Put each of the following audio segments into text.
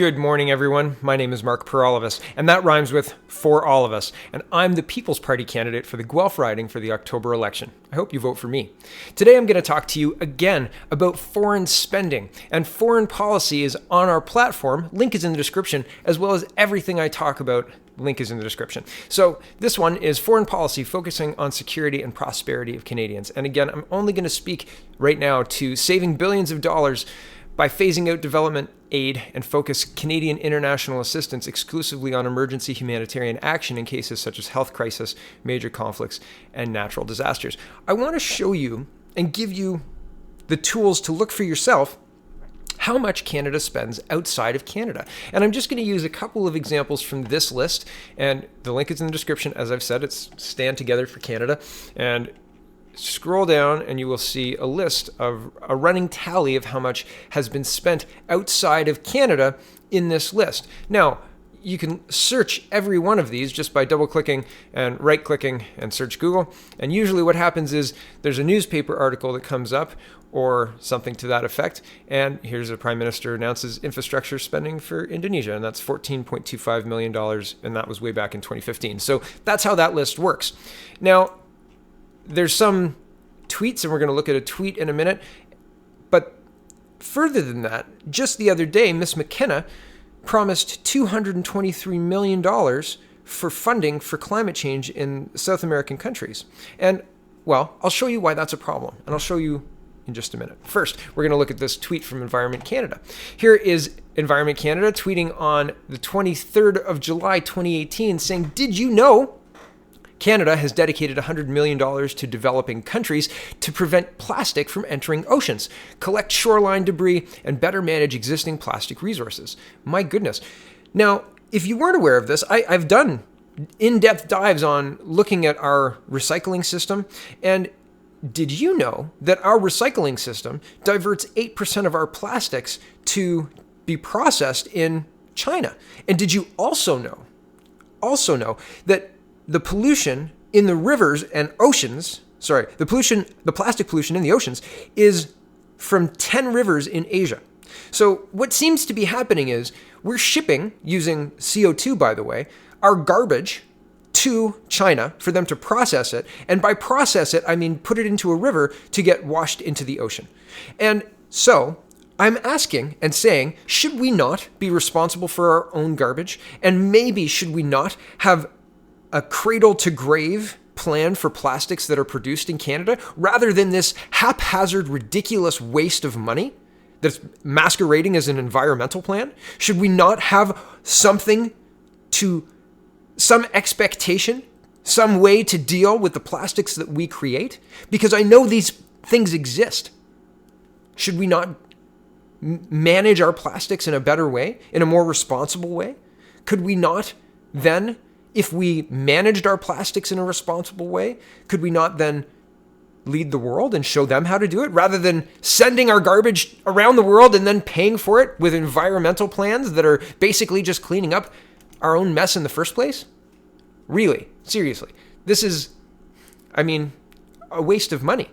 Good morning, everyone. My name is Mark Peralivas, and that rhymes with For All of Us, and I'm the People's Party candidate for the Guelph riding for the October election. I hope you vote for me. Today I'm going to talk to you again about foreign spending, and foreign policy is on our platform. Link is in the description, as well as everything I talk about. Link is in the description. So this one is foreign policy focusing on security and prosperity of Canadians. And again, I'm only going to speak right now to saving billions of dollars by phasing out development aid and focus Canadian international assistance exclusively on emergency humanitarian action in cases such as health crisis, major conflicts, and natural disasters. I want to show you and give you the tools to look for yourself how much Canada spends outside of Canada. And I'm just going to use a couple of examples from this list, and the link is in the description. As I've said, it's Stand Together for Canada. And scroll down and you will see a list of a running tally of how much has been spent outside of Canada in this list. Now, you can search every one of these just by double-clicking and right-clicking and search Google. And usually what happens is there's a newspaper article that comes up or something to that effect. And here's the Prime Minister announces infrastructure spending for Indonesia, and that's $14.25 million, and that was way back in 2015. So that's how that list works. Now, there's some tweets, and we're going to look at a tweet in a minute. But further than that, just the other day, Miss McKenna promised $223 million for funding for climate change in South American countries. And, well, I'll show you why that's a problem, and I'll show you in just a minute. First, we're going to look at this tweet from Environment Canada. Here is Environment Canada tweeting on the 23rd of July, 2018, saying, "Did you know Canada has dedicated $100 million to developing countries to prevent plastic from entering oceans, collect shoreline debris, and better manage existing plastic resources." My goodness. Now, if you weren't aware of this, I've done in-depth dives on looking at our recycling system. And did you know that our recycling system diverts 8% of our plastics to be processed in China? And did you also know that the pollution in the rivers and oceans, the plastic pollution in the oceans is from 10 rivers in Asia? So what seems to be happening is we're shipping, using CO2, by the way, our garbage to China for them to process it. And by process it, I mean put it into a river to get washed into the ocean. And so I'm asking and saying, should we not be responsible for our own garbage? And maybe should we not have a cradle-to-grave plan for plastics that are produced in Canada, rather than this haphazard, ridiculous waste of money that's masquerading as an environmental plan? Should we not have some expectation, some way to deal with the plastics that we create? Because I know these things exist. Should we not manage our plastics in a better way, in a more responsible way? Could we not then, if we managed our plastics in a responsible way, could we not then lead the world and show them how to do it, rather than sending our garbage around the world and then paying for it with environmental plans that are basically just cleaning up our own mess in the first place? Really, seriously, this is, a waste of money.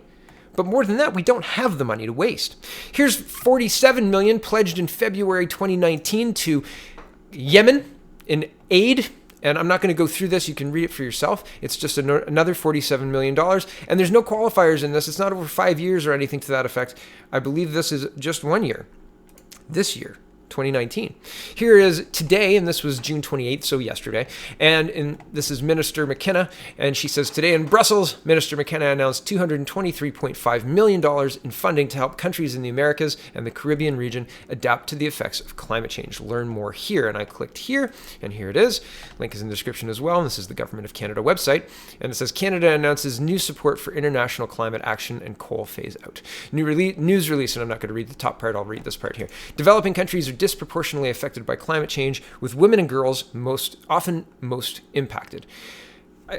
But more than that, we don't have the money to waste. Here's $47 million pledged in February 2019 to Yemen in aid. And I'm not going to go through this. You can read it for yourself. It's just another $47 million. And there's no qualifiers in this. It's not over 5 years or anything to that effect. I believe this is just 1 year. This year, 2019. Here is today, and this was June 28th, so yesterday. And this is Minister McKenna, and she says, today in Brussels, Minister McKenna announced $223.5 million in funding to help countries in the Americas and the Caribbean region adapt to the effects of climate change. Learn more here. And I clicked here, and here it is. Link is in the description as well. And this is the Government of Canada website. And it says, Canada announces new support for international climate action and coal phase out. News release, and I'm not going to read the top part. I'll read this part here. Developing countries are disproportionately affected by climate change, with women and girls often most impacted.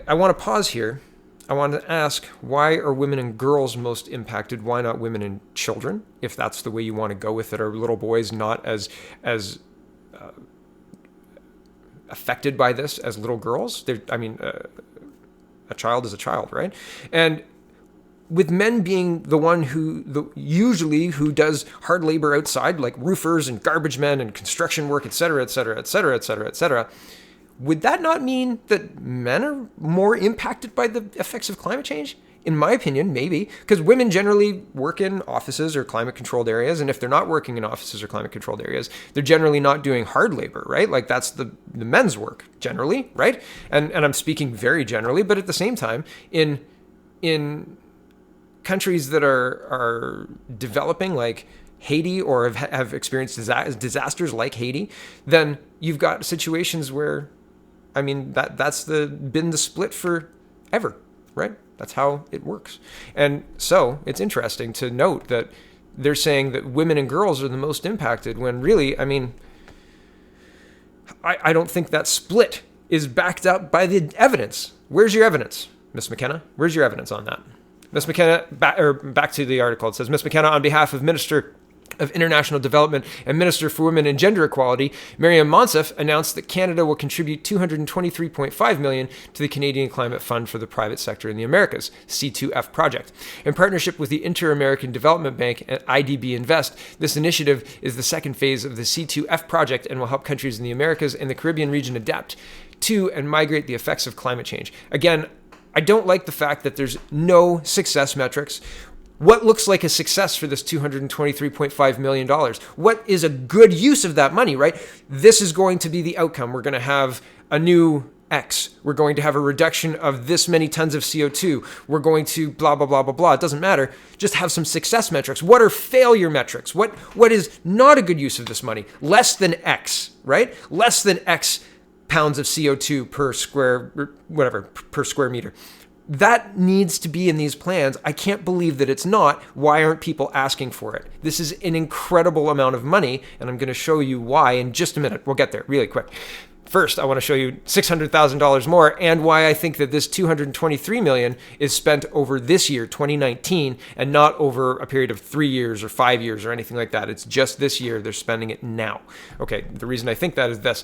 I want to pause here. I want to ask, why are women and girls most impacted? Why not women and children? If that's the way you want to go with it, are little boys not as affected by this as little girls? A child is a child, right? And with men being the one usually who does hard labor outside, like roofers and garbage men and construction work, et cetera, et cetera, et cetera, et cetera, et cetera, would that not mean that men are more impacted by the effects of climate change? In my opinion, maybe, because women generally work in offices or climate-controlled areas, and if they're not working in offices or climate-controlled areas, they're generally not doing hard labor, right? Like that's the men's work, generally, right? And I'm speaking very generally, but at the same time, in countries that are developing, like Haiti, or have experienced disasters like Haiti, then you've got situations where, I mean, that's been the split forever, right? That's how it works. And so it's interesting to note that they're saying that women and girls are the most impacted, when really, I mean, I don't think that split is backed up by the evidence. Where's your evidence, Ms. McKenna? Where's your evidence on that? Ms. McKenna, back to the article, it says, Ms. McKenna, on behalf of Minister of International Development and Minister for Women and Gender Equality, Mariam Monsef, announced that Canada will contribute $223.5 million to the Canadian Climate Fund for the Private Sector in the Americas, C2F project. In partnership with the Inter-American Development Bank and IDB Invest, this initiative is the second phase of the C2F project and will help countries in the Americas and the Caribbean region adapt to and migrate the effects of climate change. Again, I don't like the fact that there's no success metrics. What looks like a success for this $223.5 million? What is a good use of that money, right? This is going to be the outcome. We're going to have a new X. We're going to have a reduction of this many tons of CO2. We're going to blah, blah, blah, blah, blah. It doesn't matter. Just have some success metrics. What are failure metrics? What is not a good use of this money? Less than X, right? Less than X pounds of CO2 per square meter. That needs to be in these plans. I can't believe that it's not. Why aren't people asking for it? This is an incredible amount of money, and I'm going to show you why in just a minute. We'll get there really quick. First, I want to show you $600,000 more, and why I think that this $223 million is spent over this year, 2019, and not over a period of 3 years or 5 years or anything like that. It's just this year. They're spending it now. Okay, the reason I think that is this.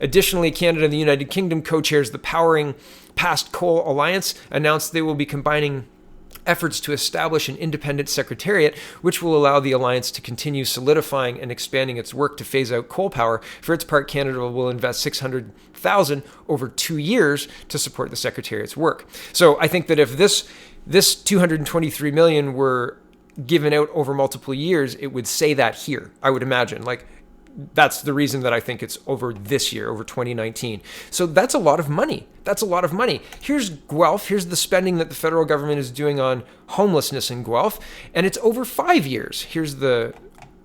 Additionally, Canada and the United Kingdom co-chairs the Powering Past Coal Alliance, announced they will be combining efforts to establish an independent secretariat, which will allow the alliance to continue solidifying and expanding its work to phase out coal power. For its part, Canada will invest $600,000 over 2 years to support the secretariat's work. So I think that if this $223 million were given out over multiple years, it would say that here, I would imagine. Like, that's the reason that I think it's over this year, over 2019. So that's a lot of money. That's a lot of money. Here's Guelph. Here's the spending that the federal government is doing on homelessness in Guelph, and it's over 5 years. Here's the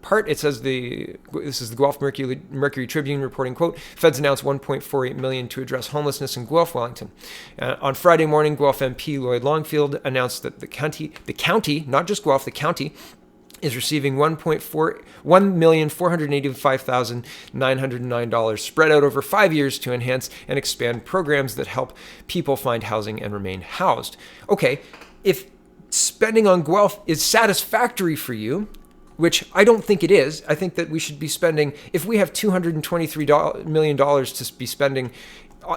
part. It says this is the Guelph Mercury Tribune reporting, quote, Feds announced $1.48 million to address homelessness in Guelph, Wellington. On Friday morning, Guelph MP Lloyd Longfield announced that the county, not just Guelph, the county, is receiving $1,485,909 spread out over 5 years to enhance and expand programs that help people find housing and remain housed. Okay, if spending on Guelph is satisfactory for you, which I don't think it is, I think that we should be spending, if we have $223 million to be spending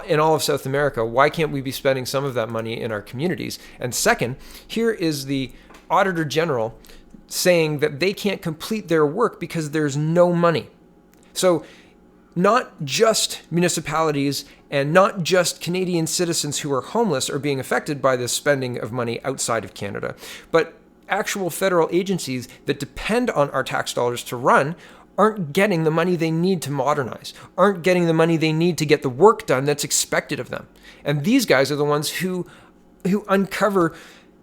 in all of South America, why can't we be spending some of that money in our communities? And second, here is the Auditor General saying that they can't complete their work because there's no money. So not just municipalities and not just Canadian citizens who are homeless are being affected by this spending of money outside of Canada, but actual federal agencies that depend on our tax dollars to run aren't getting the money they need to modernize, aren't getting the money they need to get the work done that's expected of them. And these guys are the ones who uncover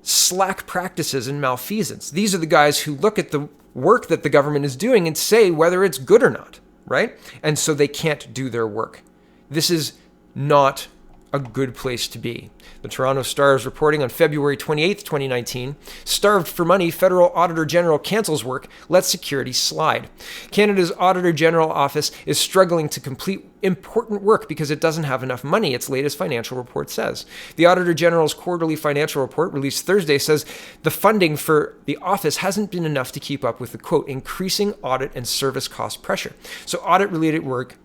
slack practices and malfeasance. These are the guys who look at the work that the government is doing and say whether it's good or not, right? And so they can't do their work. This is not a good place to be. The Toronto Star is reporting on February 28th, 2019, starved for money, Federal Auditor General cancels work, lets security slide. Canada's Auditor General Office is struggling to complete important work because it doesn't have enough money, its latest financial report says. The Auditor General's quarterly financial report, released Thursday, says the funding for the office hasn't been enough to keep up with the, quote, increasing audit and service cost pressure. So audit-related work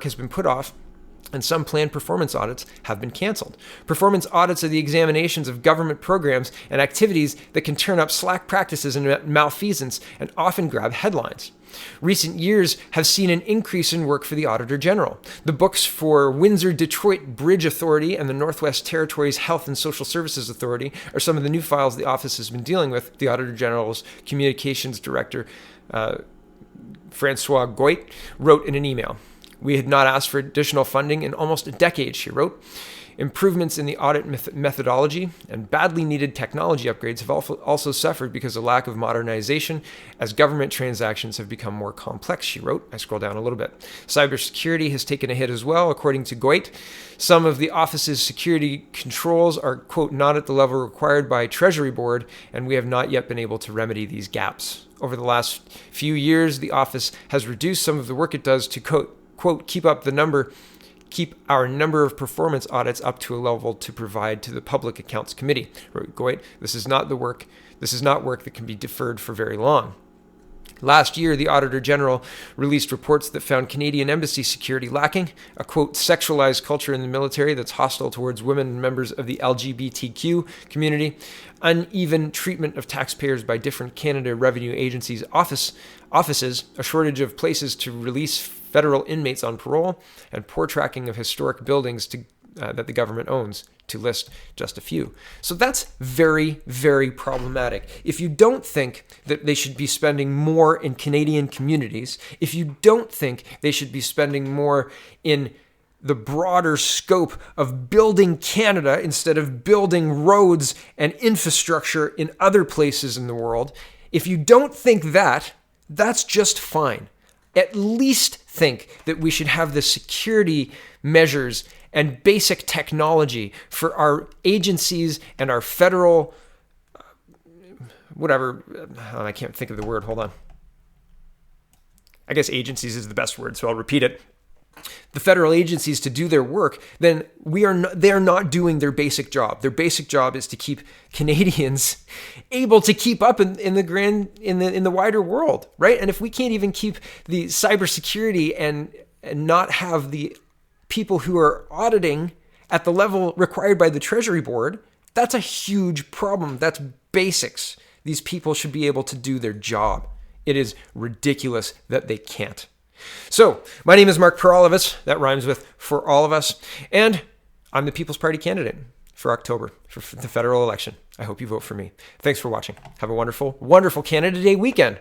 has been put off and some planned performance audits have been canceled. Performance audits are the examinations of government programs and activities that can turn up slack practices and malfeasance and often grab headlines. Recent years have seen an increase in work for the Auditor General. The books for Windsor-Detroit Bridge Authority and the Northwest Territories Health and Social Services Authority are some of the new files the office has been dealing with. The Auditor General's Communications Director, Francois Goit, wrote in an email. "We had not asked for additional funding in almost a decade," she wrote. "Improvements in the audit methodology and badly needed technology upgrades have also suffered because of lack of modernization as government transactions have become more complex," she wrote. I scroll down a little bit. "Cybersecurity has taken a hit as well, according to Goit. Some of the office's security controls are, quote, not at the level required by Treasury Board, and we have not yet been able to remedy these gaps. Over the last few years, the office has reduced some of the work it does to, quote, keep our number of performance audits up to a level to provide to the Public Accounts Committee," wrote Goit. This is not work that can be deferred for very long." Last year, the Auditor General released reports that found Canadian embassy security lacking, a, quote, sexualized culture in the military that's hostile towards women and members of the LGBTQ community, uneven treatment of taxpayers by different Canada Revenue Agency's offices, a shortage of places to release federal inmates on parole, and poor tracking of historic buildings that the government owns, to list just a few. So that's very, very problematic. If you don't think that they should be spending more in Canadian communities, if you don't think they should be spending more in the broader scope of building Canada instead of building roads and infrastructure in other places in the world, if you don't think that, that's just fine. At least think that we should have the security measures and basic technology for our agencies and our federal, I can't think of the word, hold on. I guess agencies is the best word, so I'll repeat it. The federal agencies to do their work, then they're not doing their basic job. Their basic job is to keep Canadians able to keep up in the wider world, right? And if we can't even keep the cybersecurity and not have the people who are auditing at the level required by the Treasury Board, that's a huge problem. That's basics. These people should be able to do their job. It is ridiculous that they can't. So, my name is Mark Peralvis. That rhymes with For All of Us. And I'm the People's Party candidate for October, for the federal election. I hope you vote for me. Thanks for watching. Have a wonderful, wonderful Canada Day weekend.